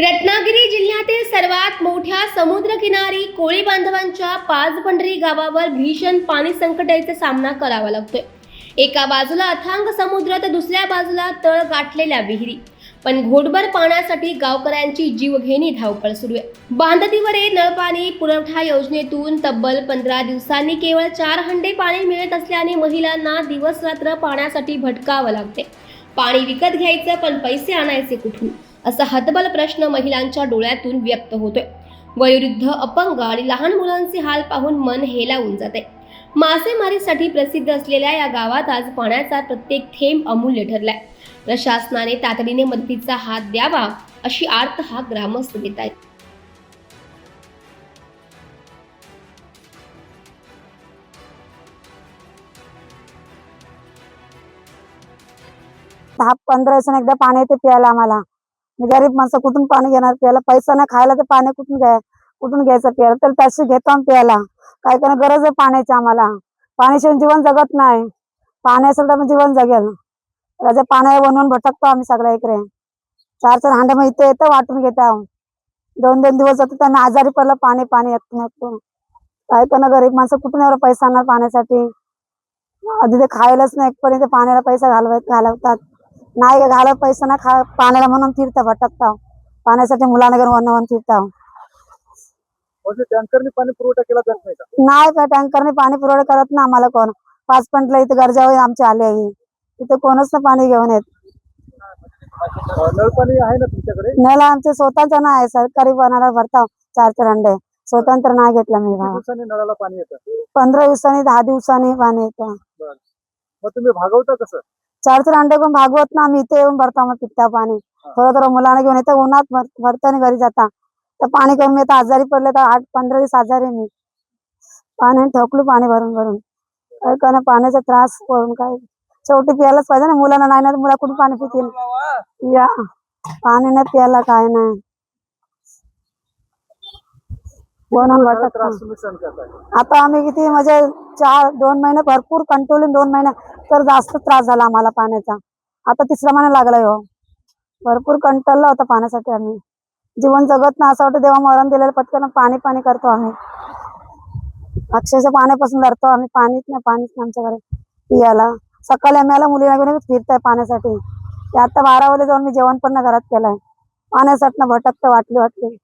रत्नागिरी जिल्ह्यातील सर्वात मोठ्या समुद्रकिनारी कोळी बांधवांच्या पाचपंढरी गावावर भीषण पाणी संकटाचा सामना करावा लागतोय। एका बाजूला अथांग समुद्र तर दुसऱ्या बाजूला तळ गाठलेल्या विहिरी, पण घोटभर पाण्यासाठी गावकऱ्यांची जीवघेणी धावपळ सुरू आहे। बांधतीवरील नळपाणी पुरवठा योजनेतून तब्बल 15 दिवसांनी केवळ 4 हंडे पाणी मिळत असल्याने महिलांना दिवस रात्र पाण्यासाठी भटकावं लागते। पाणी विकत घ्यायचं, पण पैसे आणायचे कुठून, असा हतबल प्रश्न महिलांच्या डोळ्यातून व्यक्त होतोय। वयोवृद्ध, अपंग आणि लहान मुलांचे हाल पाहून मन हेलावून जाते। मासेमारीसाठी प्रसिद्ध असलेल्या या गावात आज पाण्याचा प्रत्येक थेंब अमूल्य ठरलाय। प्रशासनाने तातडीने मदतीचा हात द्यावा अशी आर्त हाक ग्रामस्थ देत आहेत। 10-15 दिवसांनी एकदा पाणी येते प्यायला आम्हाला। गरीब माणसं कुठून पाणी घेणार प्यायला? पैसा नाही, खायला तर पाणी कुठून घ्यायचं प्यायला? तर त्याशी घेतो आम्ही प्यायला। काय कारण गरज आहे पाण्याची आम्हाला। पाण्याशिवाय जीवन जगत नाही। पाणी असेल तर जीवन जगेल। त्याच्या पाण्या बनवून भटकतो आम्ही सगळ्या इकडे। 4-4 हांडे मग इथे येतं वाटून घेतो। 2-2 दिवस जातो तर आम्ही आजारी पडलं पाणी येतो। काय कारण गरीब माणसं कुठून एवढा पैसा आणणार पाण्यासाठी? आधी ते खायलाच नाही, एकपर्यंत पाण्याला पैसा घालवतात नाही, घालत पैसा ना पाण्याला म्हणून फिरता भटकता। पाण्यासाठी मुलांना घेऊन वन फिरता। टँकरने पाणी पुरवठा केला जात नाही का? नाही का टँकरने पाणी पुरवठा करत ना आम्हाला कोण। 5 पंटला इथे गरजावर आमची आले आहे, तिथे कोणच ना पाणी घेऊन येत। नळ पाणी आहे ना तुमच्याकडे? नळ आमचे स्वतःच नाही आहे, सरकारी बनायला भरता 4-4 हंडे। स्वतंत्र नाही घेतला मी। किती दिवसांनी नळाला पाणी येतं? 15 दिवसांनी 10 दिवसांनी पाणी येतं। मग तुम्ही भागवता कसं? 4-4 हंडे कोण भागवत ना, आम्ही इथे येऊन भरता मग पिता पाणी। थोडं मुलांना घेऊन येतं, उन्हात भरताना घरी जाता तर पाणी कमी येतं। आजारी पडले तर 8-15 दिवस आजारी मी पाणी ठोकलो पाणी भरून भरून। काय कारण पाण्याचा त्रास करून काय शेवटी प्यायलाच पाहिजे ना, मुलांना नाही ना, मुला कुठून पाणी पितील? या पाणी नाही प्यायला काय नाही बनवून भटकता। आता आम्ही किती म्हणजे 2 महिने भरपूर कंट्रोलिंग, 2 महिने तर जास्त त्रास झाला आम्हाला पाण्याचा। आता 3रा महिना लागलाय हो। भरपूर कंटाळला होता पाण्यासाठी आम्ही। जीवन जगत ना असं वाटतं देवा मरण दिलेलं पटकन पाणी पाणी करतो आम्ही। अक्षरशः पाण्यापासून धरतो आम्ही। पाणीच नाही आमच्याकडे पियाला। सकाळी आम्ही आला मुलीला घेऊन फिरताय पाण्यासाठी। आता 12 वाजले जाऊन मी जेवण पण घरात केलंय। पाण्यासाठी भटकतं वाटली